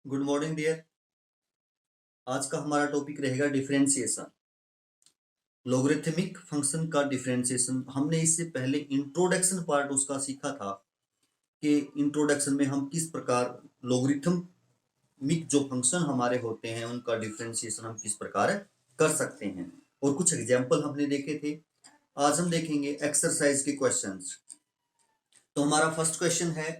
Good morning dear. आज का हमारा टॉपिक रहेगा डिफरेंशिएशन। लोगरिथमिक फंक्शन का डिफरेंशिएशन। हमने इससे पहले इंट्रोडक्शन पार्ट उसका सीखा था कि इंट्रोडक्शन में हम किस प्रकार लोगरिथमिक जो फंक्शन हमारे होते हैं उनका डिफरेंशिएशन हम किस प्रकार कर सकते हैं, और कुछ एग्जाम्पल हमने देखे थे। आज हम देखेंगे एक्सरसाइज के क्वेश्चंस। तो हमारा फर्स्ट क्वेश्चन है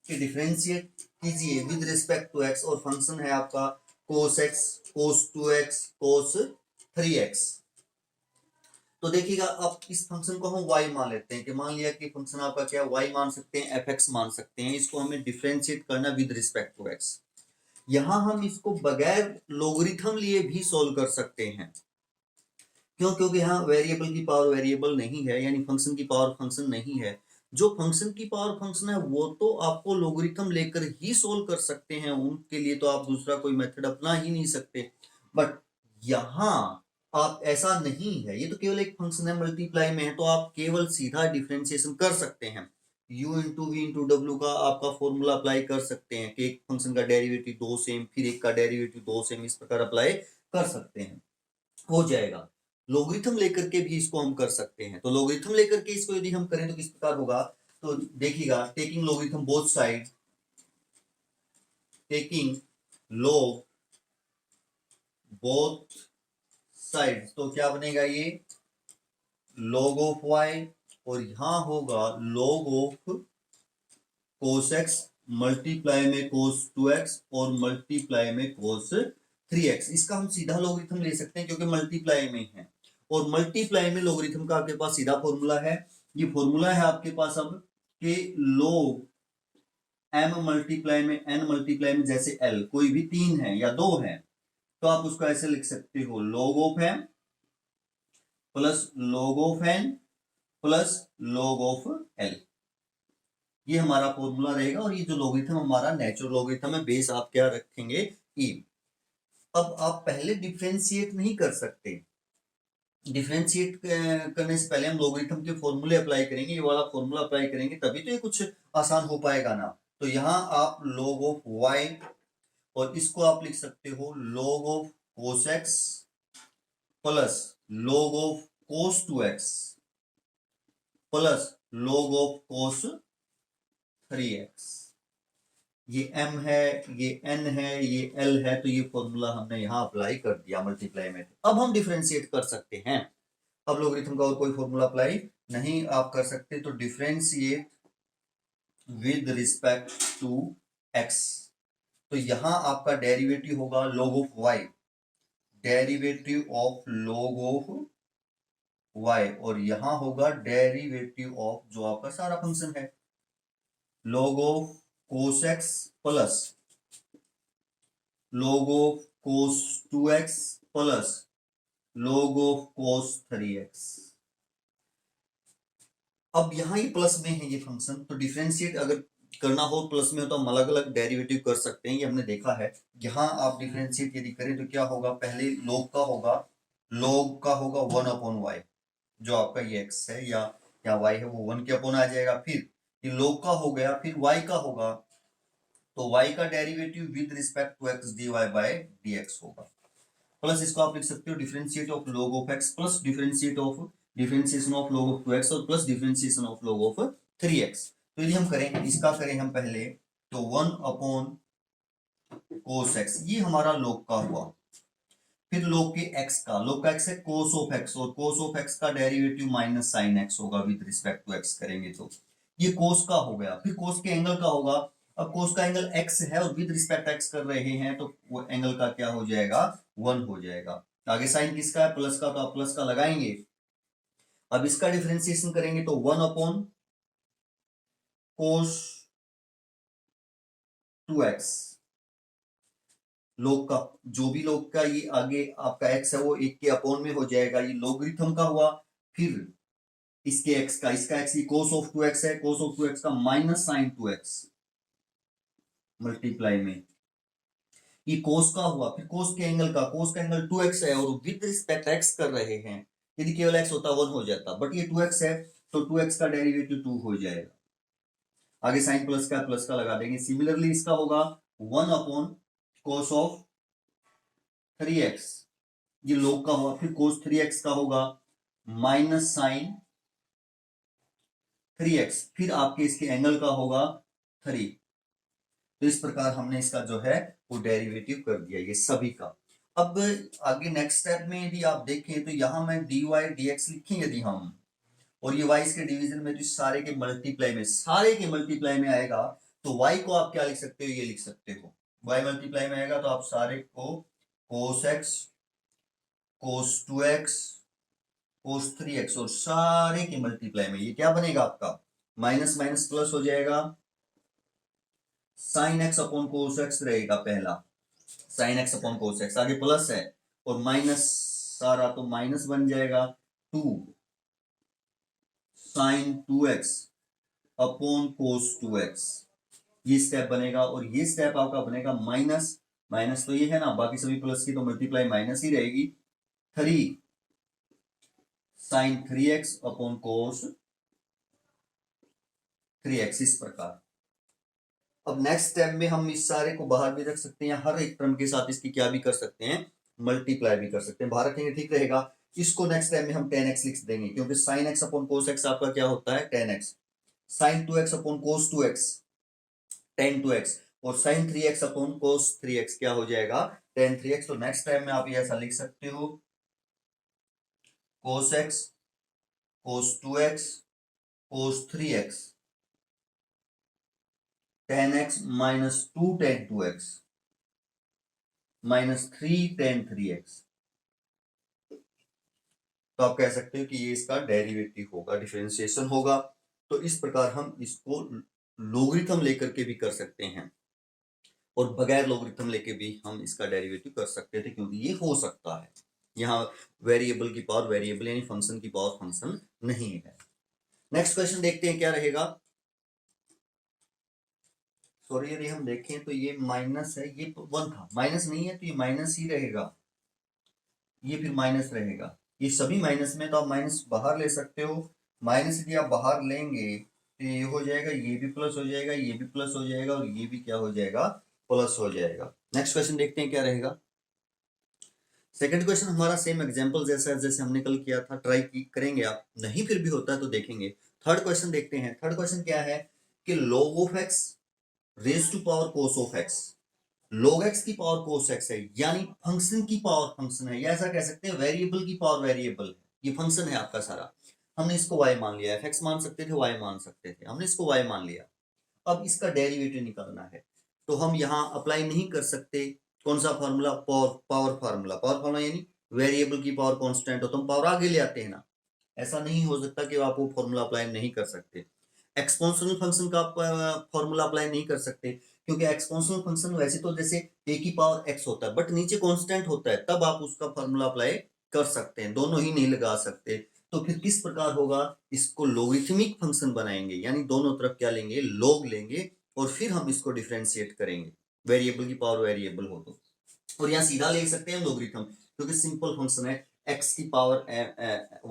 कि डिफरेंशिएट कीजिए विद रिस्पेक्ट टू एक्स, और फंक्शन है आपका cos x, cos 2x, cos 3x। तो देखिएगा, अब इस फंक्शन को हम y मान लेते हैं कि मान लिया कि फंक्शन आपका क्या y मान सकते हैं, fx मान सकते हैं। इसको हमें डिफरेंशिएट करना विद रिस्पेक्ट टू x। यहां हम इसको बगैर लोगरिथम लिए भी सोल्व कर सकते हैं। क्यों? क्योंकि यहाँ वेरिएबल की पावर वेरिएबल नहीं है, यानी फंक्शन की पावर फंक्शन नहीं है। जो फंक्शन की पावर फंक्शन है वो तो आपको लोगरिथम लेकर ही सोल्व कर सकते हैं, उनके लिए तो आप दूसरा कोई मेथड अपना ही नहीं सकते। बट यहाँ आप ऐसा नहीं है, ये तो केवल एक फंक्शन है, मल्टीप्लाई में है, तो आप केवल सीधा डिफरेंशिएशन कर सकते हैं। u इंटू वी इंटू डब्ल्यू का आपका फॉर्मूला अप्लाई कर सकते हैं कि एक फंक्शन का डेरिवेटिव दो सेम, फिर एक का डेरिवेटिव दो सेम, इस प्रकार अप्लाई कर सकते हैं, हो जाएगा। लोगरिथम लेकर के भी इसको हम कर सकते हैं। तो लोगरिथम लेकर के इसको यदि हम करें तो किस प्रकार होगा, तो देखिएगा, taking logarithm both side, taking log both side, तो क्या बनेगा ये log ऑफ y, और यहां होगा log of cos x multiply में cos 2x और मल्टीप्लाई में cos 3x। इसका हम सीधा लोगरिथम ले सकते हैं क्योंकि मल्टीप्लाई में है, और मल्टीप्लाई में लोगरिथम का आपके पास सीधा फॉर्मूला है। ये फॉर्मूला है आपके पास अब कि log m मल्टीप्लाई में n मल्टीप्लाई में, जैसे l कोई भी तीन है या दो है तो आप उसको ऐसे लिख सकते हो log of m plus log of n plus log of l। ये हमारा फॉर्मूला रहेगा, और ये जो लोगरिथम हमारा नेचुरल लोगरिथम है, बेस आप क्या रखेंगे e। अब आप पहले डिफरेंशिएट नहीं कर सकते। डिफरेंशिएट करने से पहले हम लोगरिथम के फॉर्मूले अप्लाई करेंगे, ये वाला फॉर्मूला अप्लाई करेंगे, तभी तो ये कुछ आसान हो पाएगा ना। तो यहाँ आप log ऑफ y, और इसको आप लिख सकते हो log of cos x plus log of cos 2x plus log of cos 3x। ये m है, ये n है, ये l है, तो ये फॉर्मूला हमने यहाँ अप्लाई कर दिया मल्टीप्लाई में। अब हम डिफरेंशिएट कर सकते हैं। अब लोगरिथम का और कोई फॉर्मूला अप्लाई नहीं आप कर सकते, तो differentiate with respect to x। तो यहां आपका डेरिवेटिव होगा log of y, derivative of log of y, और यहां होगा डेरिवेटिव ऑफ जो आपका सारा फंक्शन है log of cos x plus log of cos 2x plus log of cos 3x। अब यहाँ ये प्लस में है ये फंक्शन, तो डिफरेंशिएट अगर करना हो प्लस में हो तो हम अलग अलग डेरिवेटिव कर सकते हैं, ये हमने देखा है। यहाँ आप डिफरेंशिएट यदि करें तो क्या होगा, पहले log का होगा 1/y, जो आपका ये x है या y है वो 1 के अपॉन आ जाएगा। फिर ये log का हो गया, फिर y का होगा, तो y का derivative with respect to x dy by dx होगा। प्लस इसको आप लिख सकते हो differentiate of log of x plus differentiation of log of 2x, और plus differentiation of log of 3x। तो यदि हम करें, इसका करें हम पहले, तो 1 cos x, ये हमारा log का हुआ। फिर log के x का, log का x है cos ऑफ x, और cos ऑफ x का डेरिवेटिव माइनस साइन x होगा विद रिस्पेक्ट टू x करेंगे तो ये cos का हो गया। फिर cos के एंगल का होगा, अब cos का एंगल x है और विद रिस्पेक्ट x कर रहे हैं तो वो एंगल का क्या हो जाएगा, 1 हो जाएगा। आगे साइन किसका है, प्लस का, तो आप प्लस का लगाएंगे। अब इसका डिफरेंशिएशन करेंगे तो 1 cos 2x, log का, जो भी log का ये आगे आपका x है वो 1 के अपॉन में हो जाएगा, ये लोगरिथम का हुआ। फिर इसके x का, इसका x ये cos ऑफ 2x है, cos ऑफ 2x का माइनस साइन 2x मल्टीप्लाई में ये cos का हुआ। फिर cos के एंगल का, cos का एंगल 2x है और विद रिस्पेक्ट x कर रहे हैं, यदि केवल x होता 1 हो जाता, बट ये 2x है तो 2x का डेरिवेटिव 2 हो जाएगा। आगे साइन प्लस का लगा देंगे। सिमिलरली इसका होगा 1 कोस ऑफ 3x, ये log का होगा, फिर कोस 3x का होगा माइनस साइन 3x, फिर आपके इसके एंगल का होगा 3। तो इस प्रकार हमने इसका जो है वो डेरिवेटिव कर दिया ये सभी का। अब आगे नेक्स्ट स्टेप में यदि आप देखें तो यहां मैं dy dx लिखें यदि हम, और ये y इसके डिवीजन में, तो सारे के मल्टीप्लाई में आएगा, तो y को आप क्या लिख सकते हो, ये लिख सकते हो, y मल्टीप्लाई में आएगा तो आप सारे को cos x, cos 2x, cos 3x और सारे के मल्टीप्लाई में ये क्या बनेगा आपका, माइनस माइनस प्लस हो जाएगा, sine x upon cos x रहेगा पहला, sine x upon cos x, आगे प्लस है और माइनस सारा तो माइनस बन जाएगा 2 साइन 2x अपॉन कोस 2x, ये स्टेप बनेगा। और ये स्टेप आपका बनेगा माइनस माइनस, तो ये है ना, बाकी सभी प्लस की तो मल्टीप्लाई माइनस ही रहेगी, 3 साइन 3x अपॉन कोस 3x, इस प्रकार। अब नेक्स्ट स्टेप में हम इस सारे को बाहर भी रख सकते हैं, हर एक टर्म के साथ इसकी क्या भी कर सकते हैं, मल्टीप्लाई भी कर सकते हैं, बाहर रखेंगे ठीक रहेगा। इसको नेक्स्ट टाइम में हम 10x लिख देंगे, क्योंकि sin x upon cos x आपका क्या होता है 10x, sin 2x upon cos 2x 10 2x, और sin 3x upon cos 3x क्या हो जाएगा 10 3x। तो नेक्स्ट टाइम में आप ये ऐसा लिख सकते हो, cos x cos 2x cos 3x 10x minus 2 tan 2x minus 3 tan 3x। तो आप कह सकते हो कि ये इसका डेरिवेटिव होगा, डिफरेंशिएशन होगा। तो इस प्रकार हम इसको लोगरिथम लेकर के भी कर सकते हैं और बगैर लोगरिथम लेके भी हम इसका डेरिवेटिव कर सकते थे, क्योंकि ये हो सकता है। यहाँ वेरिएबल की पावर वेरिएबल यानी फंक्शन की पावर फंक्शन नहीं है। नेक्स्ट क्वेश्चन देखते हैं क्या रहेगा। सॉरी, यदि हम देखें तो ये माइनस है, ये 1 था, माइनस नहीं है तो ये माइनस ही रहेगा, ये फिर माइनस रहेगा, ये सभी माइनस में, तो आप माइनस बाहर ले सकते हो। माइनस यदि आप बाहर लेंगे तो ये हो जाएगा, ये भी प्लस हो जाएगा, ये भी प्लस हो जाएगा और ये भी क्या हो जाएगा, प्लस हो जाएगा। नेक्स्ट क्वेश्चन देखते हैं क्या रहेगा। सेकंड क्वेश्चन हमारा सेम एग्जांपल जैसा जैसे हमने कल किया था, ट्राई करेंगे आप, नहीं फिर भी होता है तो देखेंगे। थर्ड क्वेश्चन देखते हैं। थर्ड क्वेश्चन क्या है कि log of x raise to power cos of x, log x की पावर cos x है, यानी फंक्शन की पावर फंक्शन है, या ऐसा कह सकते हैं वेरिएबल की पावर वेरिएबल है। ये फंक्शन है आपका सारा, हमने इसको y मान लिया, fx मान सकते थे, y मान सकते थे, हमने इसको y मान लिया। अब इसका डेरिवेटिव निकालना है, तो हम यहाँ अप्लाई नहीं कर सकते कौन सा फॉर्मूला, पावर फार्मूला यानी वेरिएबल की पावर कांस्टेंट हो तो हम पावर आगे ले आते हैं ना, ऐसा नहीं हो सकता कि आप वो फॉर्मूला अप्लाई नहीं कर सकते। एक्सपोनेंशियल फंक्शन का फॉर्मूला अप्लाई नहीं कर सकते, क्योंकि एक्सपोनेंशियल फंक्शन वैसे तो जैसे a की पावर x होता है, बट नीचे कांस्टेंट होता है, तब आप उसका फॉर्मूला अप्लाई कर सकते हैं, दोनों ही नहीं लगा सकते। तो फिर किस प्रकार होगा, इसको लोगरिथमिक फंक्शन बनाएंगे, यानी दोनों तरफ क्या लेंगे, log लेंगे, और फिर हम इसको डिफरेंशिएट करेंगे, वेरिएबल की पावर वेरिएबल हो तो। और यहाँ सीधा ले सकते हैं लोगरिथम, क्योंकि सिंपल फंक्शन है, x की पावर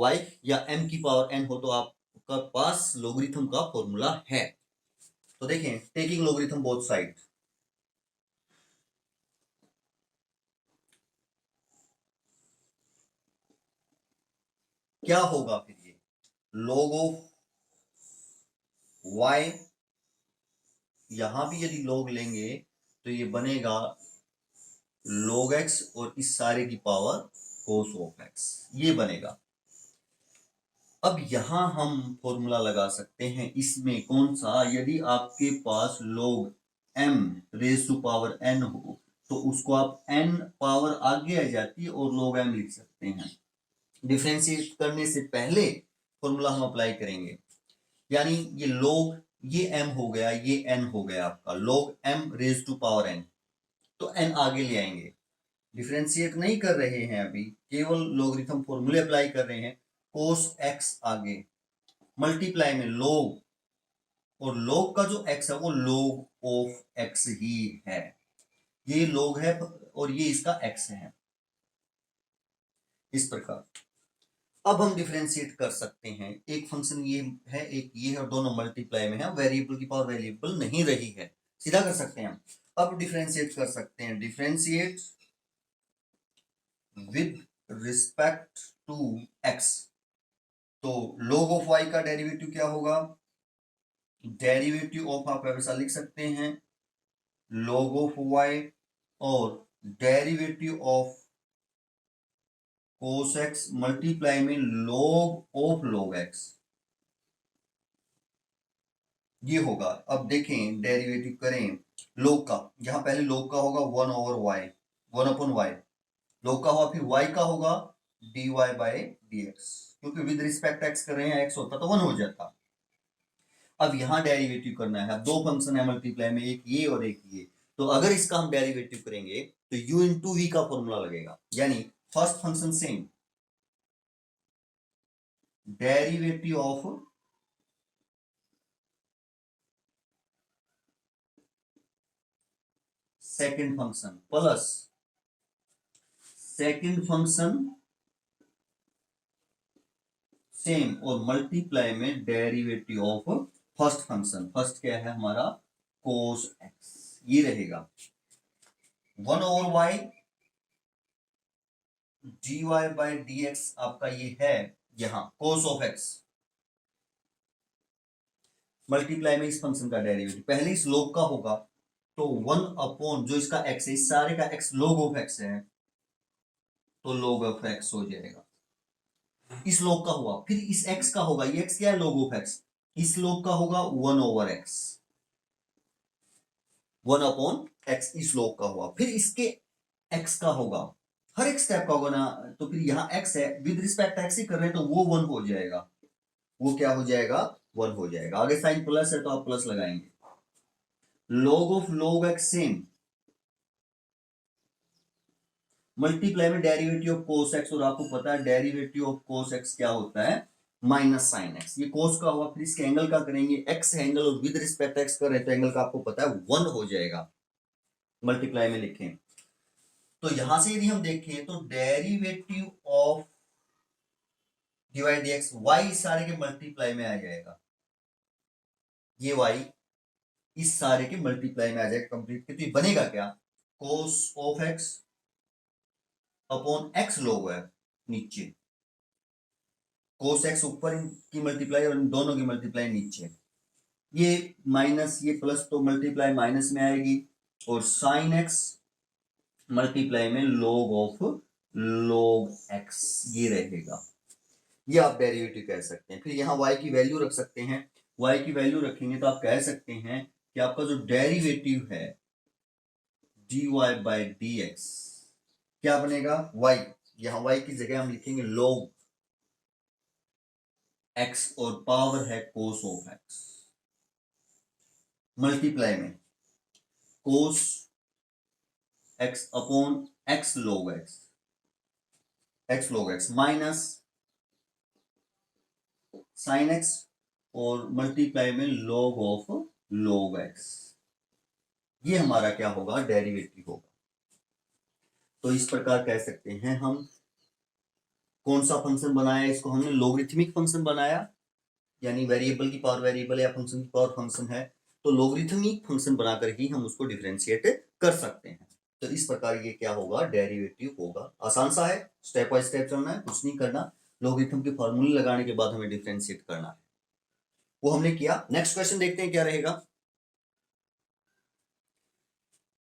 y या m की पावर n हो तो आपका पास लोगरिथम का फॉर्मूला है। तो देखें, टेकिंग लोगरिथम बोथ साइड, क्या होगा फिर ये, log ऑफ y, यहां भी यदि log लेंगे तो ये बनेगा log x और इस सारे की पावर cos ऑफ x, ये बनेगा। अब यहां हम फॉर्मूला लगा सकते हैं, इसमें कौन सा, यदि आपके पास log m raise to power n हो तो उसको आप n पावर आगे आ जाती है और log m लिख सकते हैं। डिफरेंशिएट करने से पहले फॉर्मूला हम अप्लाई करेंगे, यानी ये log, ये m हो गया, ये n हो गया आपका log m raise to power n, तो n आगे ले आएंगे। डिफरेंशिएट नहीं कर रहे हैं अभी, केवल लॉगरिथम फॉर्मूले अप्लाई कर रहे हैं। cos x आगे मल्टीप्लाई में log, और log का जो x है वो log ऑफ x ही है, ये log है और ये इसका x है, इस प्रकार। अब हम डिफरेंशिएट कर सकते हैं, एक फंक्शन ये है, एक ये है, और दोनों मल्टीप्लाई में है, वेरिएबल की पावर वेरिएबल नहीं रही है, सीधा कर सकते हैं हम। अब डिफरेंशिएट कर सकते हैं, differentiate with respect to x. तो log ऑफ y का डेरिवेटिव क्या होगा, डेरिवेटिव ऑफ आप ऐसा लिख सकते हैं log ऑफ y और derivative of cos x multiply में log ऑफ log x, ये होगा। अब देखें डेरिवेटिव करें log का, यहां पहले log का होगा 1 over y, 1 upon y, log का होगा, फिर y का होगा dy बाय dx, क्योंकि विद रिस्पेक्ट x कर रहे हैं, x होता तो 1 हो जाता। अब यहां डेरिवेटिव करना है, अब दो फंक्शन है मल्टीप्लाई में, एक ये और एक ये, तो अगर इसका हम डेरिवेटिव करेंगे तो u इंटू वी का फॉर्मूला लगेगा, यानी first function same, derivative of second function plus second function same और मल्टीप्लाई में derivative of first function, first क्या है हमारा cos x, ये रहेगा 1 over y dy by dx, आपका ये है यहां cos ऑफ x, मल्टीप्लाई में इस फंक्शन का डेरिवेटिव पहले इस log का होगा, तो 1 अपॉन जो इसका x है, इस सारे का x log ऑफ x है, तो log ऑफ x हो जाएगा, इस log का हुआ, फिर इस x का होगा, ये x क्या है log ऑफ x, इस log का होगा 1 ओवर x, 1 अपॉन x इस log का हुआ, फिर इसके x का होगा, हर एक स्टेप का होगा ना, तो फिर यहाँ x है, विद रिस्पेक्ट x ही कर रहे हैं तो वो 1 हो जाएगा, वो क्या हो जाएगा 1 हो जाएगा, आगे साइन प्लस है तो आप प्लस लगाएंगे, log of log x same, multiply में डेरिवेटिव ऑफ cos x, और आपको पता है डेरिवेटिव ऑफ cos x क्या होता है माइनस साइन x, ये cos का हुआ, फिर इसके एंगल का करेंगे, x एंगल और विद रिस्पेक्ट x कर रहे हैं तो एंगल का आपको पता है 1 हो जाएगा, मल्टीप्लाई में लिखें, तो यहां से यदि हम देखें तो derivative of divide dx y सारे के मल्टीप्लाई में आ जाएगा, ये y इस सारे के मल्टीप्लाई में आ जाएगा कंप्लीट, तो बनेगा क्या cos of x upon x log है नीचे, cos x ऊपर की मल्टीप्लाई और दोनों की मल्टीप्लाई नीचे, ये माइनस ये प्लस तो मल्टीप्लाई माइनस में आएगी, और साइन x मल्टीप्लाई में log ऑफ log x, ये रहेगा, ये आप डेरिवेटिव कह सकते हैं। फिर यहाँ y की वैल्यू रख सकते हैं, y की वैल्यू रखेंगे तो आप कह सकते हैं कि आपका जो डेरिवेटिव है dy बाय dx क्या बनेगा, y, यहां y की जगह हम लिखेंगे log x और पावर है cos ऑफ x, मल्टीप्लाई में cos x upon x log x minus sine x और मल्टीप्लाई में log ऑफ log x, ये हमारा क्या होगा डेरिवेटिव होगा। तो इस प्रकार कह सकते हैं हम, कौन सा फंक्शन बनाया, इसको हमने लोगरिथमिक फंक्शन बनाया, यानी वेरिएबल की पावर वेरिएबल या फंक्शन की पावर फंक्शन है, तो लोगरिथमिक फंक्शन बनाकर ही हम उसको डिफरेंशिएट कर सकते हैं। तो इस प्रकार ये क्या होगा डेरिवेटिव होगा, आसान सा है, स्टेप बाय स्टेप चलना है, कुछ नहीं करना, लोगरिथम के फॉर्मूले लगाने के बाद हमें डिफरेंशिएट करना है, वो हमने किया। नेक्स्ट क्वेश्चन देखते हैं क्या रहेगा।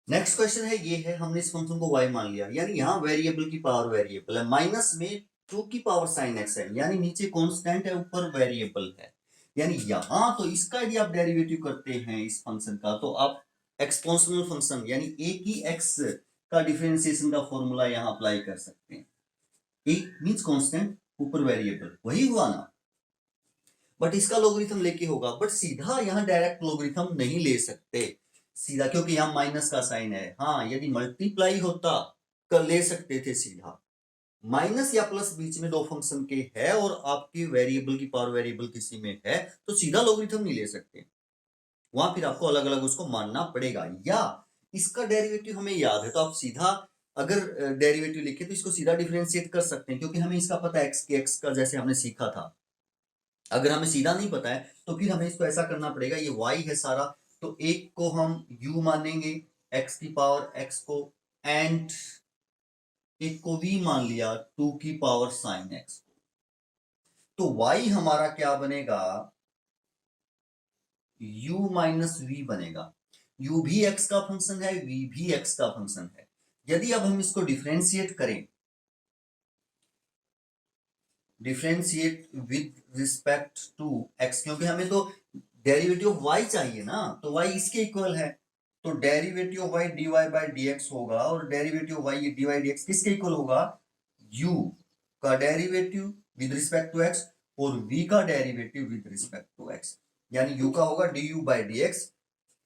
नेक्स्ट क्वेश्चन है ये है, हमने इस फंक्शन को y मान लिया, यानी यहाँ वेरिएबल की पावर वेरिएबल है, माइनस में 2 की पावर साइन x है, यानी नीचे कांस्टेंट है ऊपर वेरिएबल है, यानी यहाँ तो इसका यदि आप डेरिवेटिव करते हैं इस फंक्शन का, तो आप एक्सपोनेंशियल फंक्शन यानी a की x का डिफरेंशिएशन का फॉर्मूला यहाँ अप्लाई कर सकते हैं, a मींस कांस्टेंट ऊपर वेरिएबल, वही हुआ ना, बट इसका लोगरिथम लेके होगा, बट सीधा यहाँ डायरेक्ट लोगरिथम नहीं ले सकते सीधा, क्योंकि यहाँ माइनस का साइन है, हाँ यदि मल्टीप्लाई होता कर ले सकते थे सीधा, माइनस या प्लस बीच में दो फंक्शन के है और आपके वेरिएबल की पावर वेरिएबल किसी में है, तो सीधा लोगरिथम नहीं ले सकते, वहां फिर आपको अलग अलग उसको मानना पड़ेगा, या इसका डेरिवेटिव हमें याद है तो आप सीधा अगर डेरिवेटिव लिखे तो इसको सीधा डिफरेंशिएट कर सकते हैं, क्योंकि हमें इसका पता है एक्स के एक्स का, जैसे हमने सीखा था। अगर हमें सीधा नहीं पता है तो फिर हमें इसको ऐसा करना पड़ेगा, ये y है सारा, तो एक को हम u मानेंगे, x की पावर x को एंड एक को v मान लिया 2 की पावर साइन x, तो y हमारा क्या बनेगा, u माइनस वी बनेगा। u भी x का फंक्शन है, v भी x का फंक्शन है। यदि अब हम इसको डिफरेंशिएट करें, differentiate with respect to x, क्योंकि हमें तो डेरिवेटिव ऑफ y चाहिए ना, तो y इसके इक्वल है, तो derivative of y dy by dx होगा, और derivative of y dy dx किसके इक्वल होगा, u का derivative with respect to x और v का derivative with respect to x, यानी u का होगा du बाई dx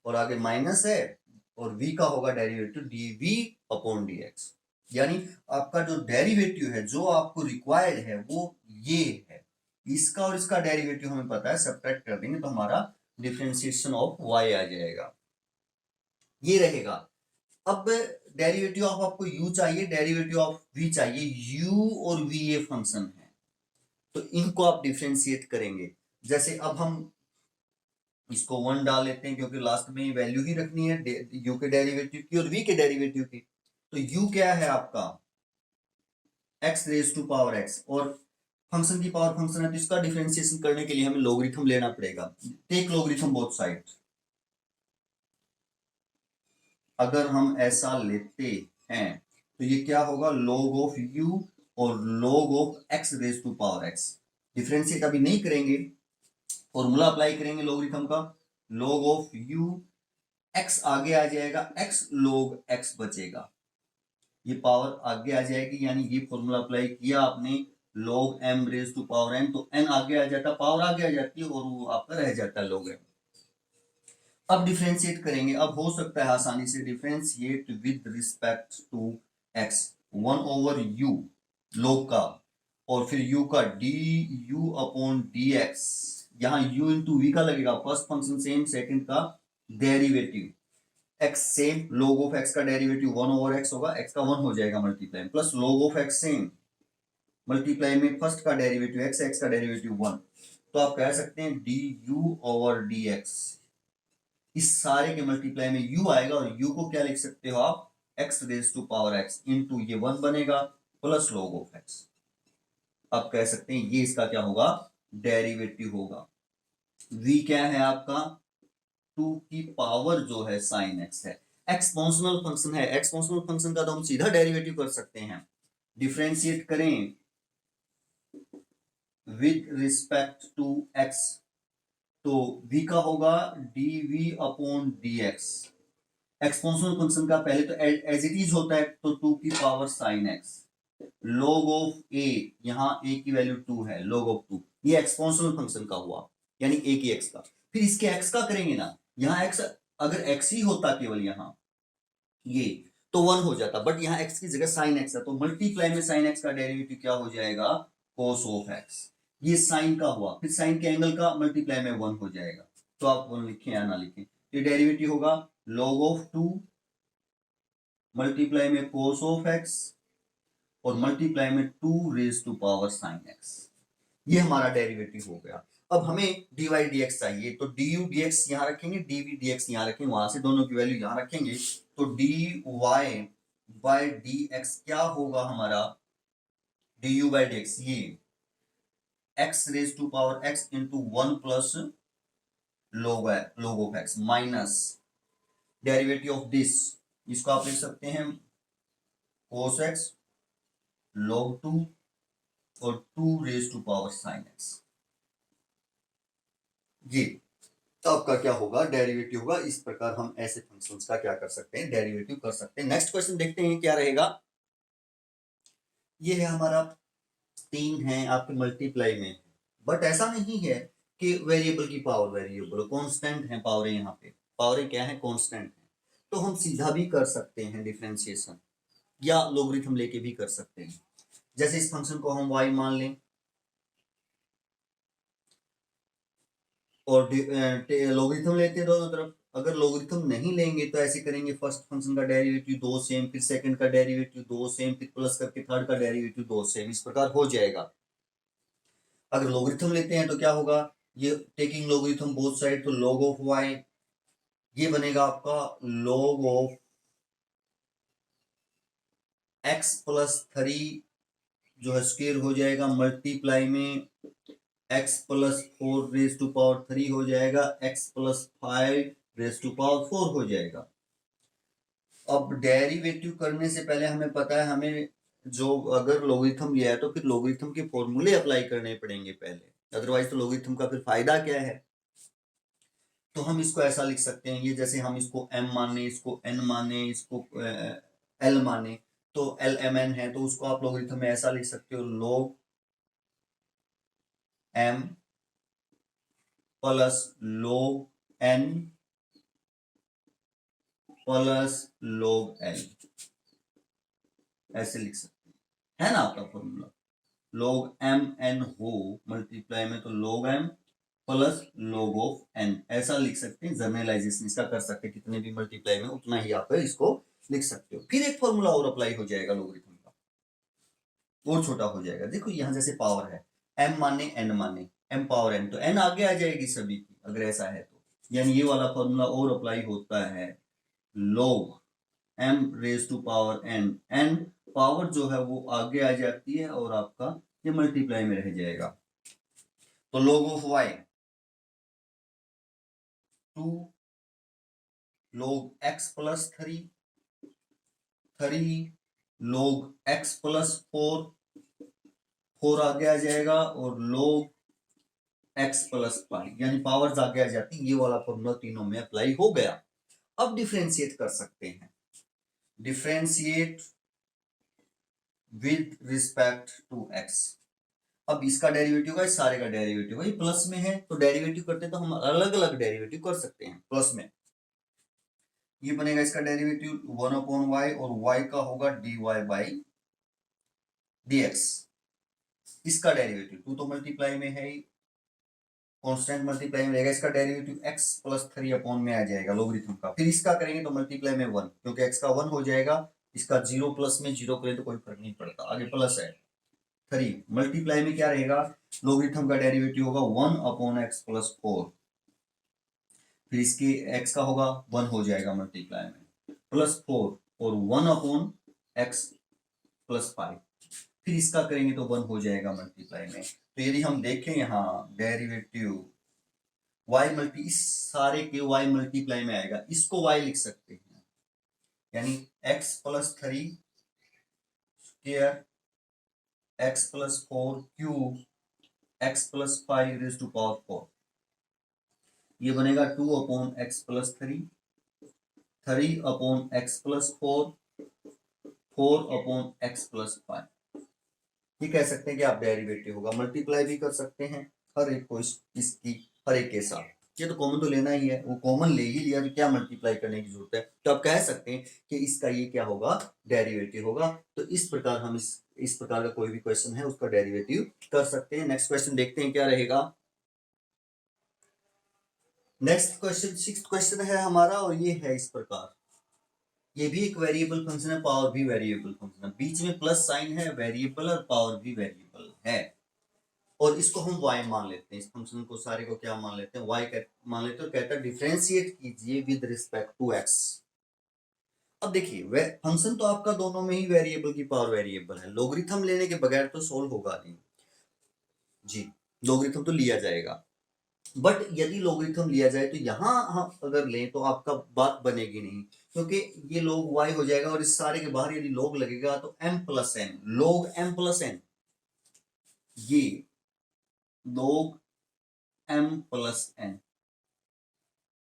और आगे माइनस है, और v का होगा डेरिवेटिव dv अपॉन dx। यानी आपका जो डेरिवेटिव है जो आपको रिक्वायर्ड है वो ये है, इसका और इसका डेरिवेटिव हमें पता है, सब्ट्रैक्ट कर देंगे तो हमारा डिफरेंशिएशन ऑफ y आ जाएगा, ये रहेगा। अब डेरिवेटिव ऑफ आपको u चाहिए, डेरिवेटिव ऑफ v चाहिए, u और v ये फंक्शन है, तो इनको आप डिफरेंशिएट करेंगे। जैसे अब हम इसको 1 डाल लेते हैं, क्योंकि लास्ट में वैल्यू ही रखनी है u के डेरिवेटिव की और v के डेरिवेटिव की। तो u क्या है आपका x raise to power x, और फंक्शन की पावर फंक्शन है, तो इसका डिफरेंशिएशन करने के लिए हमें लॉगरिथम लेना पड़ेगा। Take logarithm both side. अगर हम ऐसा लेते हैं तो ये क्या होगा, log ऑफ u और log of x raise to power x। Differentiate अभी नहीं करेंगे, फॉर्मूला अप्लाई करेंगे लॉगरिथम का, log ऑफ u, x आगे आ जाएगा, x log x बचेगा, ये पावर आगे आ जाएगी, यानी ये फॉर्मूला अप्लाई किया आपने, log m raise to power n, तो n आगे आ जाता, पावर आगे आ जाती है और वो आपका रह जाता है log m। अब डिफरेंशिएट करेंगे, अब हो सकता है आसानी से differentiate with respect to x, 1 over u log का, और फिर u का du अपॉन dx, यहां u इंटू v का लगेगा, फर्स्ट फंक्शन सेम, सेकंड का derivative x same, log of x का डेरिवेटिव 1 ओवर x होगा, x का 1 हो जाएगा multiply, plus log of x same, multiply में फर्स्ट का डेरिवेटिव x, x का डेरिवेटिव 1, तो आप कह सकते हैं du ओवर dx, इस सारे के मल्टीप्लाई में u आएगा, और u को क्या लिख सकते हो आप, x raise to power x into ये 1 बनेगा प्लस log ऑफ x। आप कह सकते हैं ये इसका क्या होगा, डेरिवेटिव होगा। v क्या है आपका, 2 की पावर जो है साइन x है, एक्सपोनेंशियल फंक्शन है, एक्सपोनेंशियल फंक्शन का तो हम सीधा डेरिवेटिव कर सकते हैं। डिफरेंशिएट करें विद रिस्पेक्ट टू x, तो v का होगा dv upon dx, exponential function का पहले तो एज इट इज होता है, तो 2 की power sine x, log of a, यहां a की वैल्यू 2 है, log ऑफ 2, ये एक्सपोनेंशियल फंक्शन का हुआ, यानी a की x का, फिर इसके x का करेंगे ना, यहां x अगर x ही होता केवल यहां ये, तो 1 हो जाता, बट यहां x की जगह साइन x है, तो मल्टीप्लाई में साइन x का डेरिवेटिव क्या हो जाएगा, cos ऑफ x, ये साइन का हुआ, फिर साइन के एंगल का मल्टीप्लाई में 1 हो जाएगा, तो आप 1 लिखें या ना लिखें, ये डेरिवेटिव होगा log ऑफ 2 मल्टीप्लाई में cos ऑफ x और मल्टीप्लाई में 2 raise to power sine x, ये हमारा डेरिवेटिव हो गया। अब हमें dy dx चाहिए, तो du dx यहां रखेंगे, dv dx यहां रखेंगे, वहां से दोनों की वैल्यू यहां रखेंगे, तो dy बाय dx क्या होगा हमारा, du बाय dx ये x raise to power x into 1 plus log of x minus derivative of this, इसको आप लिख सकते हैं cos x log 2 और 2 raise to power sine x, ये आपका क्या होगा, डेरिवेटिव होगा। इस प्रकार हम ऐसे फंक्शंस का क्या कर सकते हैं, डेरिवेटिव कर सकते हैं। नेक्स्ट क्वेश्चन देखते हैं क्या रहेगा, ये है हमारा 3 है आपके मल्टीप्लाई में, बट ऐसा नहीं है कि वेरिएबल की पावर वेरिएबल, कांस्टेंट है पावर, यहाँ पे पावर क्या है, कांस्टेंट है, तो हम सीधा भी कर सकते हैं डिफरेंशिएशन, या लॉगरिथम लेके भी कर सकते हैं। जैसे इस फंक्शन को हम y मान लें और लॉगरिथम लेते हैं दोनों तरफ, अगर लॉगरिथम नहीं लेंगे तो ऐसे करेंगे, फर्स्ट फंक्शन का डेरिवेटिव 2 सेम, फिर सेकंड का डेरिवेटिव 2 सेम, फिर प्लस करके थर्ड का डेरिवेटिव 2 सेम, इस प्रकार हो जाएगा। अगर लॉगरिथम लेते हैं तो क्या होगा, ये टेकिंग लॉगरिथम बोथ साइड, तो log ऑफ y ये बनेगा आपका log ऑफ x प्लस 3 जो है स्क्वायर हो जाएगा, मल्टीप्लाई में x plus 4 raise to power 3 हो जाएगा, x plus 5 raise to power 4 हो जाएगा। अब डेरिवेटिव करने से पहले हमें पता है, हमें जो अगर लॉगरिथम लिया है तो फिर लॉगरिथम के फॉर्मूले अप्लाई करने पड़ेंगे पहले, अदरवाइज तो लॉगरिथम का फिर फायदा क्या है। तो हम इसको ऐसा लिख सकते हैं, ये जैसे हम इसको m माने, इसको n माने, इसको l माने, तो l m n है, तो उसको आप लॉगरिथम में ऐसा लिख सकते हो, log m plus log n plus log l, ऐसे लिख सकते हैं, है ना आपका फॉर्मूला। log m n हो मल्टीप्लाई में तो log m plus log of n, ऐसा लिख सकते हैं। जर्नलाइजेशन इसका कर सकते हैं, कितने भी मल्टीप्लाई में उतना ही आप इसको लिख सकते हो। फिर एक फॉर्मूला और अप्लाई हो जाएगा लॉगरिथम का, और छोटा हो जाएगा। देखो यहाँ जैसे पावर है, m माने n माने, m पावर n, तो n आगे आ जाएगी सभी की अगर ऐसा है तो, यानी ये वाला फॉर्मूला और अप्लाई होता है। log m raise to power n, n power जो है वो आगे आ जाती है और आपका ये मल्टीप्लाई में रह जाएगा। तो log of y 2 log x plus 3 log x plus 4 आगे आ जाएगा, और log x प्लस 5, यानी पावर्स आगे आ जाती, ये वाला फॉर्मूला तीनों में अप्लाई हो गया। अब डिफरेंशिएट कर सकते हैं, differentiate with respect to x। अब इसका डेरिवेटिव का, इस सारे का डेरिवेटिव है, प्लस में है तो डेरिवेटिव करते तो हम अलग अलग डेरिवेटिव कर सकते हैं। प्लस में ये बनेगा इसका डेरिवेटिव 1/y, और y का होगा dy बाई dx। इसका डेरिवेटिव 2 तो मल्टीप्लाई में है ही, कांस्टेंट मल्टीप्लाई में रहेगा, इसका डेरिवेटिव x प्लस 3 अपॉन में आ जाएगा लॉगरिथम का। फिर इसका करेंगे तो मल्टीप्लाई में 1, क्योंकि x का 1 हो जाएगा, इसका 0 प्लस में 0 करें तो कोई फर्क नहीं पड़ता, आगे प्लस है 3, मल्टीप्लाई में क्या रहेगा, लॉगरिथम का डेरिवेटिव होगा 1 अपॉन x प्लस 4, फिर इसके x का होगा 1 हो जाएगा मल्टीप्लाई में, प्लस 4 और 1 अपॉन x प्लस 5, फिर इसका करेंगे तो 1 हो जाएगा मल्टीप्लाई में। तो यदि हम देखें यहाँ डेरिवेटिव y मल्टी, इस सारे के y मल्टीप्लाई में आएगा, इसको y लिख सकते हैं, यानी x plus 3 square x plus 4 cube x plus 5 raise to power 4, ये बनेगा 2 upon x plus 3 upon x plus 4 upon x plus 5। ये कह सकते हैं कि आप डेरिवेटिव होगा, मल्टीप्लाई भी कर सकते हैं हर एक को इसकी हर एक के साथ, ये तो कॉमन तो लेना ही है, वो कॉमन ले ही लिया तो क्या मल्टीप्लाई करने की जरूरत है। तो आप कह सकते हैं कि इसका ये क्या होगा, डेरिवेटिव होगा। तो इस प्रकार हम इस प्रकार का कोई भी क्वेश्चन है उसका डेरिवेटिव कर सकते हैं। नेक्स्ट क्वेश्चन देखते हैं क्या रहेगा। नेक्स्ट क्वेश्चन 6th क्वेश्चन है हमारा, और ये है इस प्रकार, ये भी एक वेरिएबल फंक्शन है, पावर भी वेरिएबल फंक्शन है, बीच में प्लस साइन है, वेरिएबल और पावर भी वेरिएबल है, और इसको हम y मान लेते हैं, इस फंक्शन को सारे को क्या मान लेते हैं, y मान लेते हैं, और कहता है डिफरेंशिएट कीजिए विद रिस्पेक्ट टू x। अब देखिए फंक्शन तो आपका दोनों में ही वेरिएबल की पावर वेरिएबल है, लॉगरिथम लेने के बगैर तो सोल्व होगा नहीं जी, लॉगरिथम तो लिया जाएगा, बट यदि लॉगरिथम लिया जाए तो यहां हम अगर लें तो आपका बात बनेगी नहीं, क्योंकि ये log y हो जाएगा, और इस सारे के बाहर यदि log लगेगा तो m plus n, log m plus n, ये log m प्लस n,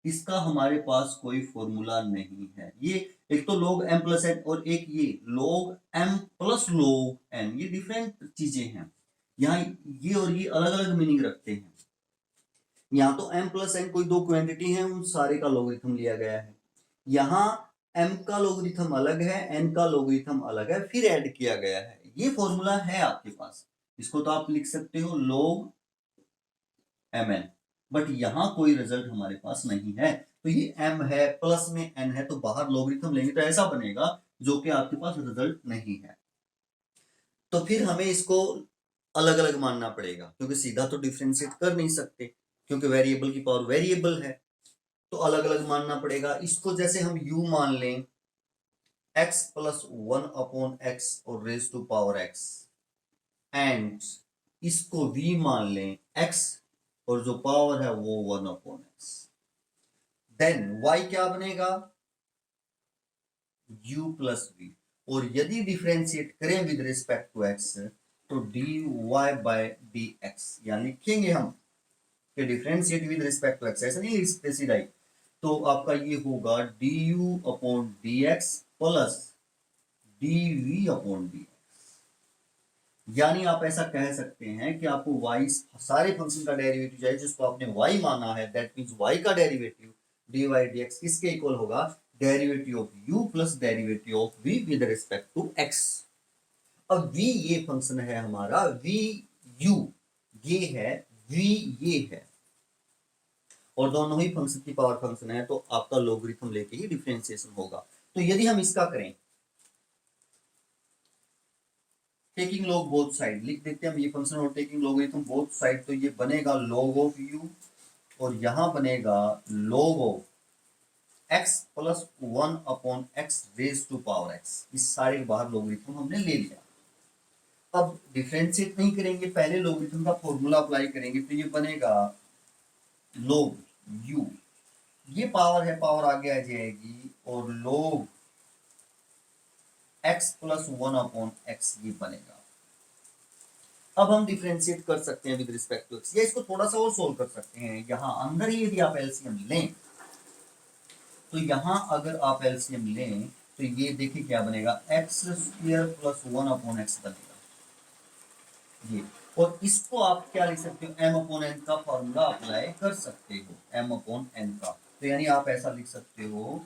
इसका हमारे पास कोई फॉर्मूला नहीं है। ये एक तो log m प्लस n और एक ये log m plus log n, ये डिफरेंट चीजें हैं, यहाँ ये और ये अलग अलग मीनिंग रखते हैं। यहाँ तो m प्लस n कोई दो क्वांटिटी है, उन सारे का लॉगरिथम लिया गया है, यहाँ m का लॉगरिथम अलग है, n का लॉगरिथम अलग है, फिर ऐड किया गया है। ये फॉर्मूला है आपके पास, इसको तो आप लिख सकते हो log mn, बट यहाँ कोई रिजल्ट हमारे पास नहीं है। तो ये m है प्लस में n है, तो बाहर लॉगरिथम लेंगे तो ऐसा बनेगा जो कि आपके पास रिजल्ट नहीं है, तो फिर हमें इसको अलग अलग मानना पड़ेगा, क्योंकि सीधा तो डिफरेंशिएट कर नहीं सकते, क्योंकि वेरिएबल की पावर वेरिएबल है, तो अलग अलग मानना पड़ेगा। इसको जैसे हम u मान लें, X plus one upon X और raise to power X, and इसको v मान लें x, और जो पावर है वो 1 अपॉन एक्स, देन y क्या बनेगा, u प्लस v। और यदि डिफरेंशिएट करें विद रिस्पेक्ट टू x तो dy बाय dx, यानी लिखेंगे हम कि differentiate with respect to x, ऐसा नहीं लिख सकते सीधा ही, तो आपका ये होगा du upon dx plus dv upon dx। यानी आप ऐसा कह सकते हैं कि आपको y सारे फंक्शन का डेरिवेटिव चाहिए जिसको आपने y माना है, दैट मींस y का डेरिवेटिव dy dx किसके इक्वल होगा, derivative of u plus derivative of v with respect to x। अब v ये फंक्शन है हमारा, v u ये है, v ये है, और दोनों ही फंक्शन की पावर फंक्शन है, तो आपका लोगरिथम लेके ही डिफरेंशिएशन होगा। तो यदि हम इसका करें टेकिंग लॉग बोथ साइड, लिख देते हैं हम ये फंक्शन और टेकिंग लॉगरिथम बोथ साइड, तो ये बनेगा log ऑफ u, और यहां बनेगा log of x plus 1 upon x raise to power x। इस सारे के बाहर लॉगरिथम हमने ले लिया। अब डिफरेंशिएट नहीं करेंगे, पहले लॉगरिथम का फॉर्मूला अप्लाई करेंगे, तो ये बनेगा log u, ये पावर है, पावर आगे आ जाएगी, और log x plus 1 upon x ये बनेगा। अब हम डिफरेंशिएट कर सकते हैं विद रिस्पेक्ट टू x, या इसको थोड़ा सा और सोल्व कर सकते हैं। यहां अंदर ही यदि आप एलसीएम लें, तो यहां अगर आप एलसीएम लें तो ये देखिए क्या बनेगा, x square plus 1 upon x बनेगा ये। और इसको आप क्या लिख सकते हो, m अपॉन n का फॉर्मूला अप्लाई कर सकते हो, m अपॉन n का। तो यानी आप ऐसा लिख सकते हो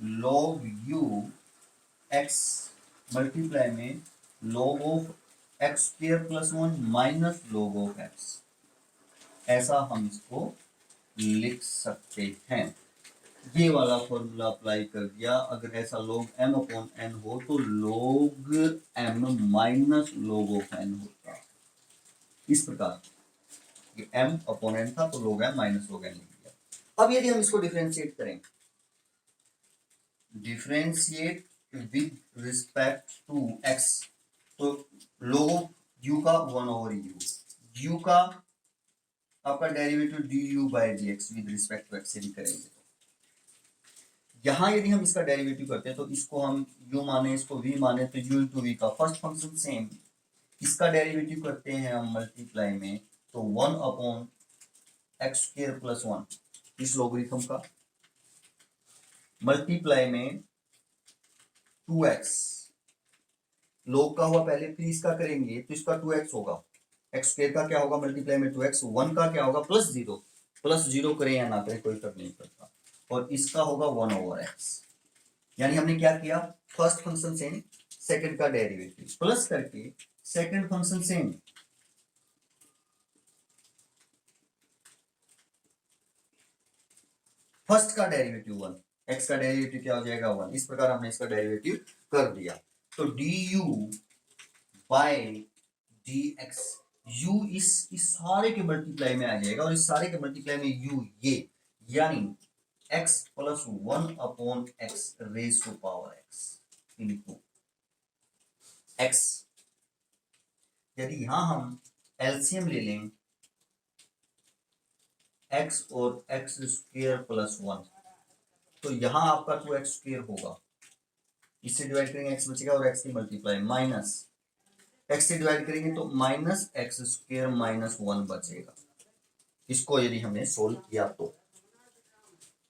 log u x मल्टीप्लाई में log of x square plus 1 minus log of x, ऐसा हम इसको लिख सकते हैं। ये वाला फॉर्मूला अप्लाई कर दिया। अगर ऐसा log m अपॉन n हो तो log m minus log of n होता, इस प्रकार। ये m अपॉन n था तो log m minus log n लिख दिया। अब यदि हम इसको डिफरेंशिएट करें, differentiate with respect to x, तो log u का 1 ओवर u का आपका derivative du by dx with respect to x यदि करेंगे, यहां यदि हम इसका डेरिवेटिव करते हैं तो इसको हम u माने, इसको v माने, तो u इंटू वी का फर्स्ट फंक्शन सेम, इसका डेरिवेटिव करते हैं हम मल्टीप्लाई में, तो 1 अपॉन एक्स स्क्वायर प्लस 1 इस लोगरिथम का, मल्टीप्लाई में 2x, log का हुआ पहले, फिर इसका करेंगे तो इसका 2x होगा, एक्स स्क्वायर का क्या होगा मल्टीप्लाई में 2x, 1 का क्या होगा प्लस जीरो करें या ना करें कोई फर्क नहीं पड़ता, और इसका होगा 1 ओवर x। यानी हमने क्या किया, फर्स्ट फंक्शन सेम, सेकंड का डेरिवेटिव प्लस करके सेकंड फंक्शन सेम, फर्स्ट का डेरिवेटिव 1, x का डेरिवेटिव क्या हो जाएगा 1, इस प्रकार हमने इसका डेरिवेटिव कर दिया। तो du बाय dx, u इस सारे के मल्टीप्लाई में आ जाएगा, और इस सारे के मल्टीप्लाई में u ये, यानी x plus 1 upon x raise to power x इनटू x। यदि यहां हम एलसीएम ले लें x और x स्क्वायर प्लस 1, तो यहां आपका 2x स्क्वायर होगा, इससे डिवाइड करेंगे x बचेगा, और x की मल्टीप्लाई माइनस x से डिवाइड करेंगे तो माइनस एक्स स्क्वायर माइनस 1 बचेगा। इसको यदि हमने सोल्व किया तो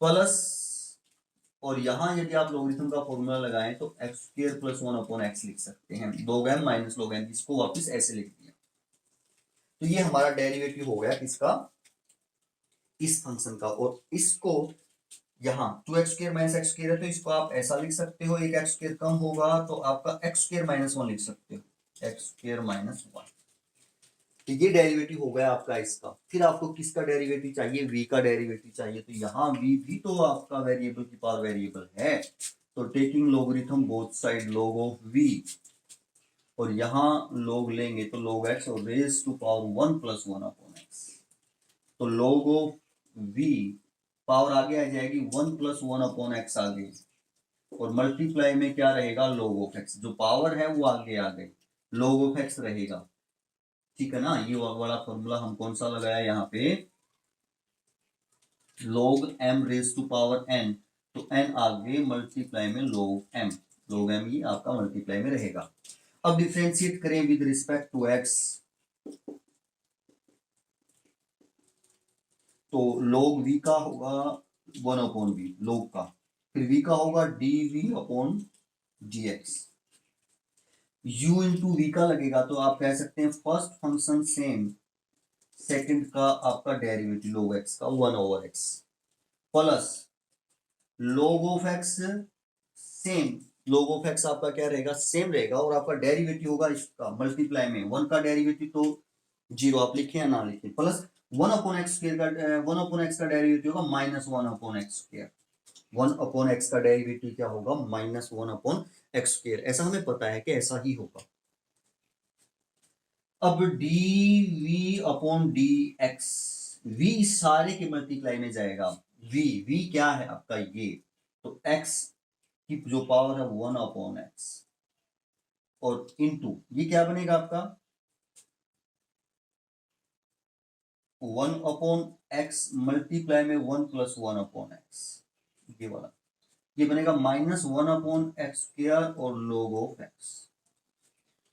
प्लस, और यहां यदि आप लोगरिथम का फॉर्मूला लगाएं तो x square plus 1 upon x लिख सकते हैं, log m minus log n, इसको वापस ऐसे लिख दिया। तो ये हमारा डेरिवेटिव हो गया किसका, इस फंक्शन का। और इसको यहाँ 2x square minus x square है तो इसको आप ऐसा लिख सकते हो, एक एक्स स्क्वायर कम होगा तो आपका एक्स स्क्वायर माइनस 1 लिख सकते हो, एक्स स्क्वायर माइनस 1। तो ये डेरिवेटिव हो गया आपका इसका। फिर आपको किसका डेरिवेटिव चाहिए, v का डेरिवेटिव चाहिए, तो यहाँ v भी तो आपका वेरिएबल की पावर वेरिएबल है, तो taking logarithm both side log of v, और यहाँ log लेंगे तो log x और raise to power 1 plus 1 upon x, तो log ऑफ v पावर आगे आ जाएगी 1 प्लस 1 अपॉन x आगे, और मल्टीप्लाई में क्या रहेगा, log ऑफ x, जो पावर है वो आगे आ गई, log ऑफ x रहेगा, ठीक है ना। ये वाला फॉर्मूला हम कौन सा लगाया यहाँ पे, log m raise to power n, तो n आगे मल्टीप्लाई में log m ये आपका मल्टीप्लाई में रहेगा। अब डिफरेंशिएट करें विद रिस्पेक्ट टू x, तो log v का होगा 1/v log का, फिर v का होगा dv/dx, u इंटू वी का लगेगा, तो आप कह सकते हैं फर्स्ट फंक्शन सेम, सेकंड का आपका डेरिवेटिव log x का 1/x, plus log of x same, log of x आपका क्या रहेगा, सेम रहेगा, और आपका डेरिवेटिव होगा इसका मल्टीप्लाई में 1 का डेरिवेटिव तो 0 आप लिखे या ना लिखे, प्लस 1/x का 1/x का डेरिवेटिव होगा -1/x², 1/x का डेरिवेटिव क्या होगा, -1/x²। ऐसा हमें पता है कि ऐसा ही होगा। अब dv/dx, v सारे के मल्टीप्लाई में जाएगा, v क्या है आपका ये, तो x की जो पावर है 1/x, और इनटू ये क्या बनेगा आपका 1/x मल्टीप्लाई में 1 + 1/x, ये वाला, ये बनेगा -1/x² और log ऑफ x,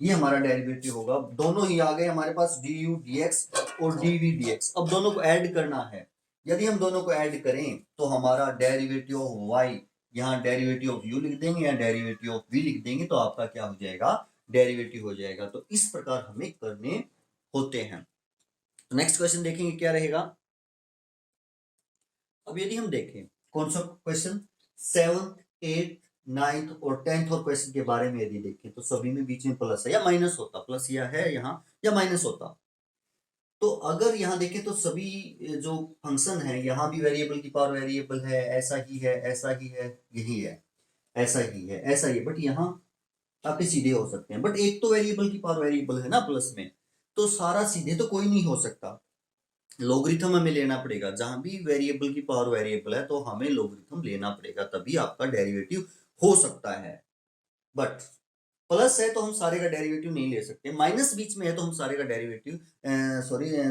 ये हमारा डेरिवेटिव होगा। दोनों ही आ गए हमारे पास, du dx और dv dx। अब दोनों को ऐड करना है, यदि हम दोनों को ऐड करें तो हमारा डेरिवेटिव ऑफ y, यहाँ डेरिवेटिव ऑफ u लिख देंगे या डेरिवेटिव ऑफ v लिख देंगे, तो आपका क्या हो जाएगा, डेरिवेटिव हो जाएगा। तो इस प्रकार हमें करने होते हैं। नेक्स्ट क्वेश्चन देखेंगे क्या रहेगा। अब यदि हम देखें कौन सा क्वेश्चन, 7th 8th 9th और 10th और क्वेश्चन के बारे में यदि देखें तो सभी में बीच में प्लस है या माइनस होता, प्लस या है यहाँ या माइनस होता। तो अगर यहाँ देखें तो सभी जो फंक्शन है, यहाँ भी वेरिएबल की पावर वेरिएबल है, ऐसा ही है, ऐसा ही है, यही है, ऐसा ही है, ऐसा ही है, बट यहाँ आपके सीधे हो सकते हैं, बट एक तो वेरिएबल की पावर वेरिएबल है ना प्लस में, तो सारा सीधे तो कोई नहीं हो सकता, लोगरिथम हमें लेना पड़ेगा। जहां भी वेरिएबल की पावर वेरिएबल है तो हमें लोगरिथम लेना पड़ेगा, तभी आपका डेरिवेटिव हो सकता है। बट प्लस है तो हम सारे का डेरिवेटिव नहीं ले सकते, माइनस बीच में है तो हम सारे का डेरिवेटिव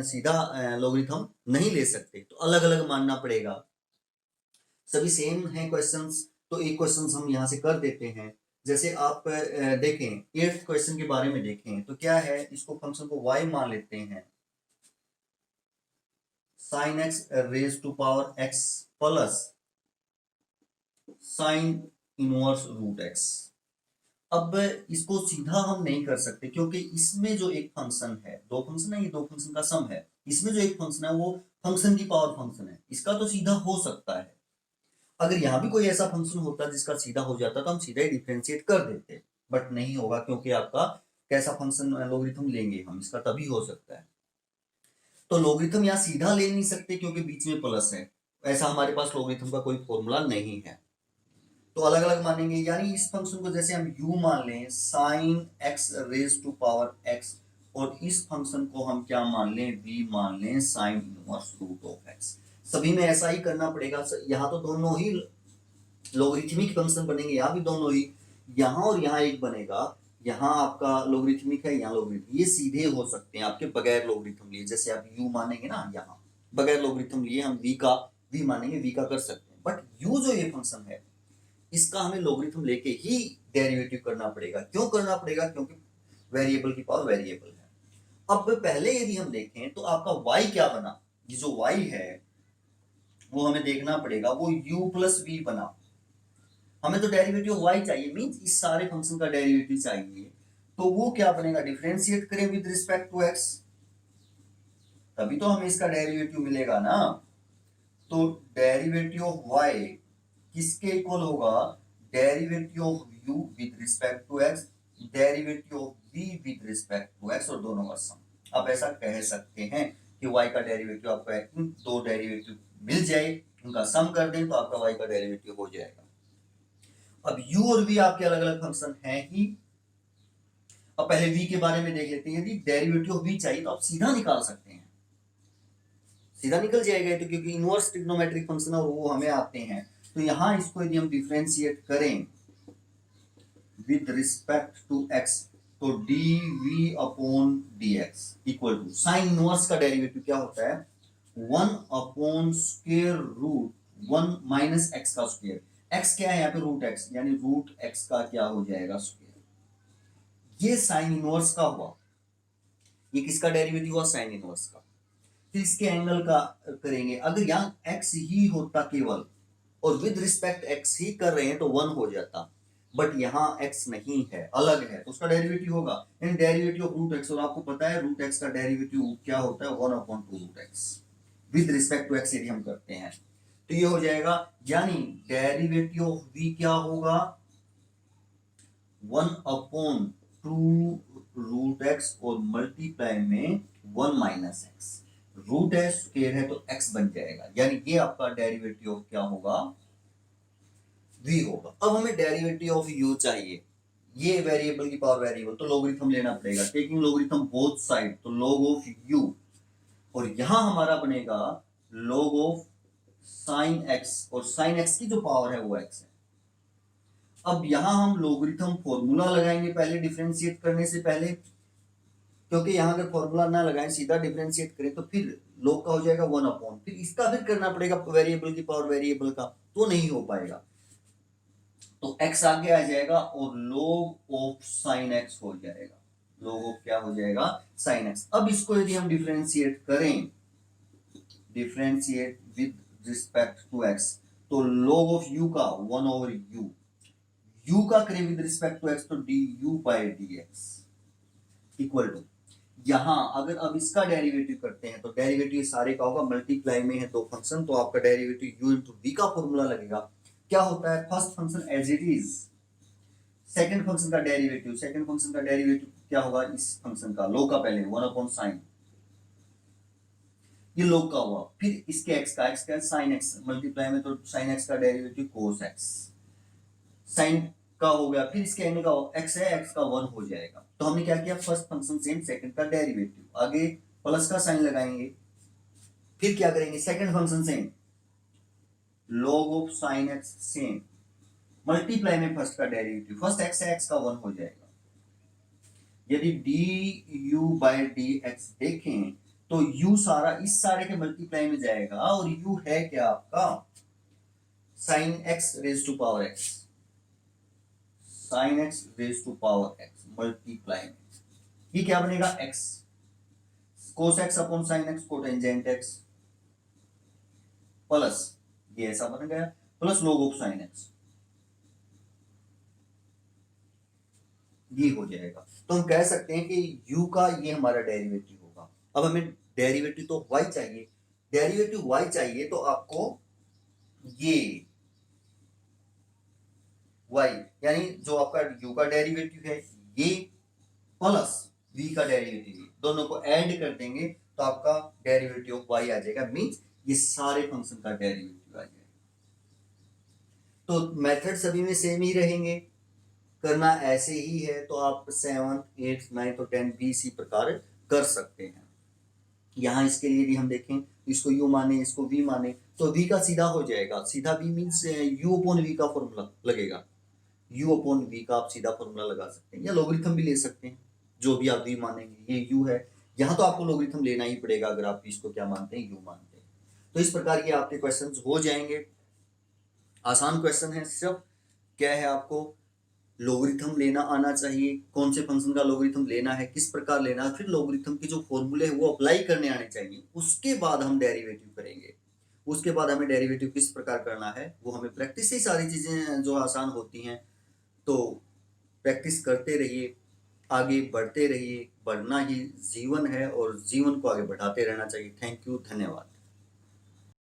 सीधा लोगरिथम नहीं ले सकते, तो अलग अलग मानना पड़ेगा। सभी सेम है क्वेश्चंस, तो एक क्वेश्चन हम यहाँ से कर देते हैं। जैसे आप देखें 8th क्वेश्चन के बारे में देखें तो क्या है, इसको फंक्शन को y मान लेते हैं, sin x raise to power x plus sin inverse root x। अब इसको सीधा हम नहीं कर सकते, क्योंकि इसमें जो एक फंक्शन है, दो फंक्शन है, ये दो फंक्शन का सम है, इसमें जो एक फंक्शन है वो फंक्शन की पावर फंक्शन है, इसका तो सीधा हो सकता है। अगर यहाँ भी कोई ऐसा फंक्शन होता जिसका सीधा हो जाता तो हम सीधा ही डिफरेंशिएट कर देते, बट नहीं होगा, क्योंकि आपका कैसा फंक्शन लोगरिथम लेंगे हम, इसका तभी हो सकता है। तो लोगरिथम यहाँ सीधा ले नहीं सकते क्योंकि बीच में प्लस है, ऐसा हमारे पास लोगरिथम का कोई फॉर्मूला नहीं है, तो अलग अलग मानेंगे। यानी इस फंक्शन को जैसे हम u मान लें sin x raise to power x, और इस फंक्शन को हम क्या मान लें, v मान लें sin inverse root of x। सभी में ऐसा ही करना पड़ेगा। यहाँ तो दोनों ही लोगरिथमिक फंक्शन बनेंगे, यहाँ भी दोनों ही, यहाँ और यहाँ एक बनेगा, यहाँ आपका लोगरिथमिक है, यहाँ लोगरिथम, ये सीधे हो सकते हैं आपके बगैर लोगरिथम लिए। जैसे आप u मानेंगे ना, यहाँ बगैर लोगरिथम लिए हम v मानेंगे, v का कर सकते हैं, बट u जो ये फंक्शन है इसका हमें लोगरिथम लेके ही डेरिवेटिव करना पड़ेगा। क्यों करना पड़ेगा, क्योंकि वेरिएबल की पावर वेरिएबल है। अब पहले यदि हम देखें तो आपका y क्या बना, ये जो y है वो हमें देखना पड़ेगा, वो u प्लस v बना। हमें तो डेरिवेटिव y चाहिए, मींस इस सारे फंक्शन का डेरिवेटिव चाहिए, तो वो क्या बनेगा, डिफरेंशिएट करें विद रिस्पेक्ट टू x, तभी तो हमें इसका डेरिवेटिव मिलेगा ना। तो डेरिवेटिव ऑफ y किसके इक्वल होगा, derivative of u with respect to x, derivative of v with respect to x, और दोनों का सम। आप ऐसा कह सकते हैं कि y का डेरिवेटिव आपका इन दो डेरिवेटिव मिल जाए, उनका सम कर दें तो आपका y का डेरिवेटिव हो जाएगा। अब u और v आपके अलग अलग फंक्शन हैं ही। अब पहले v के बारे में देख लेते हैं। यदि डेरिवेटिव ऑफ v चाहिए तो आप सीधा निकाल सकते हैं, सीधा निकल जाएगा, तो क्योंकि इनवर्स ट्रिग्नोमेट्रिक फंक्शन है और वो हमें आते हैं। तो यहाँ इसको यदि हम डिफरेंशिएट करें विद रिस्पेक्ट टू एक्स, तो d v upon d x equal to sine inverse का डेरिवेटिव क्या होता है, 1 स्क्वायर रूट 1 माइनस एक्स का स्क्वायर। एक्स क्या है यहाँ पे, रूट एक्स, यानी रूट एक्स का क्या हो जाएगा, स्क्वायर। ये साइन इनवर्स का हुआ, ये किसका डेरिवेटिव हुआ, साइन इनवर्स का। फिर इसके एंगल का करेंगे, अगर यहाँ एक्स ही होता केवल और विद रिस्पेक्ट एक्स ही कर रहे हैं तो 1 हो जाता, बट यहाँ x नहीं है, अलग है, तो उसका डेरिवेटिव होगा इन डेरिवेटिव ऑफ रूट x, और आपको पता है रूट x का डेरिवेटिव क्या होता है, 1/2 root x with respect to x यदि हम करते हैं तो ये हो जाएगा, यानी डेरिवेटिव ऑफ v क्या होगा, 1/2 रूट x और मल्टीप्लाई में 1 माइनस एक्स, रूट है स्क्वायर है तो x बन जाएगा, यानी ये आपका डेरिवेटिव ऑफ क्या होगा, v होगा। अब हमें डेरिवेटिव ऑफ u चाहिए, ये वेरिएबल की पावर वेरिएबल, तो लोगरिथम लेना पड़ेगा, टेकिंग लोगरिथम बोथ साइड, तो log ऑफ u, और यहां हमारा बनेगा log ऑफ साइन x, और साइन x की जो पावर है वो x है। अब यहां हम लोगरिथम फॉर्मूला लगाएंगे पहले डिफरेंशिएट करने से पहले, क्योंकि यहां अगर फॉर्मूला ना लगाएं सीधा डिफरेंशिएट करें तो फिर log का हो जाएगा 1/, फिर इसका फिर करना पड़ेगा वेरिएबल की पावर वेरिएबल का, तो नहीं हो पाएगा, तो x आगे आ जाएगा और log ऑफ साइन x हो जाएगा, log ऑफ क्या हो जाएगा, साइन x। अब इसको यदि हम डिफरेंशिएट करें, differentiate with respect to x, तो log ऑफ u का 1/u, u का करें विद रिस्पेक्ट टू x तो du by dx equal to, यहां अगर अब इसका डेरिवेटिव करते हैं तो डेरिवेटिव सारे का होगा, मल्टीप्लाई में है दो फंक्शन, तो आपका डेरिवेटिव u इंटू v का फॉर्मूला लगेगा, क्या होता है, first function as it is, second function का डेरिवेटिव, सेकंड फंक्शन का डेरिवेटिव क्या होगा, इस फंक्शन का log का पहले 1/sin, ये log का हुआ, फिर इसके x का sin x, मल्टीप्लाई में तो sin x का डेरिवेटिव cos x, sin का हो गया, फिर इसके एंगल का x है, x का 1 हो जाएगा, तो हमने क्या किया, फर्स्ट फंक्शन सेम, सेकंड का डेरिवेटिव, आगे प्लस का साइन लगाएंगे, फिर क्या करेंगे, second function same, log of sin x same, multiply में फर्स्ट का डेरिवेटिव, फर्स्ट x है, x का 1 हो जाएगा, यदि du बाय dx देखें तो u सारा इस सारे के मल्टीप्लाई में जाएगा, और u है क्या आपका sin x raise to power x, sin x raise to power x multiply में, ये क्या बनेगा, x cos x upon sin x cotangent x, plus ये ऐसा बन गया, plus log of sin x, ये हो जाएगा, तो हम कह सकते हैं कि u का ये हमारा डेरिवेटिव होगा। अब हमें डेरिवेटिव तो y चाहिए, डेरिवेटिव y चाहिए तो आपको ये y यानी जो आपका u का डेरिवेटिव है ये प्लस v का डेरिवेटिव, दोनों को ऐड कर देंगे तो आपका डेरिवेटिव ऑफ y आ जाएगा, मींस ये सारे फंक्शन का डेरिवेटिव आ जाएगा। तो मेथड सभी में सेम ही रहेंगे, करना ऐसे ही है, तो आप 7th 8th 9th और 10th भी इसी प्रकार कर सकते हैं। यहाँ इसके लिए भी हम देखें, इसको u माने, इसको v माने, तो v का सीधा हो जाएगा, सीधा v means u upon v का फॉर्मूला लगेगा, u अपॉन v का आप सीधा फॉर्मूला लगा सकते हैं, या लोगरिथम भी ले सकते हैं, जो भी आप v मानेंगे, ये u है, यहाँ तो आपको लोगरिथम लेना ही पड़ेगा अगर आप इसको क्या मानते हैं, u मानते हैं। तो इस प्रकार ये आपके क्वेश्चन हो जाएंगे, आसान क्वेश्चन है, सिर्फ क्या है, आपको लोगरिथम लेना आना चाहिए, कौन से फंक्शन का लोगरिथम लेना है, किस प्रकार लेना है, फिर लोगरिथम के जो फॉर्मूले है वो अप्लाई करने आने चाहिए, उसके बाद हम डेरिवेटिव करेंगे, उसके बाद हमें डेरिवेटिव किस प्रकार करना है वो हमें प्रैक्टिस से सारी चीजें जो आसान होती हैं, तो प्रैक्टिस करते रहिए, आगे बढ़ते रहिए, बढ़ना ही जीवन है और जीवन को आगे बढ़ाते रहना चाहिए। थैंक यू, धन्यवाद।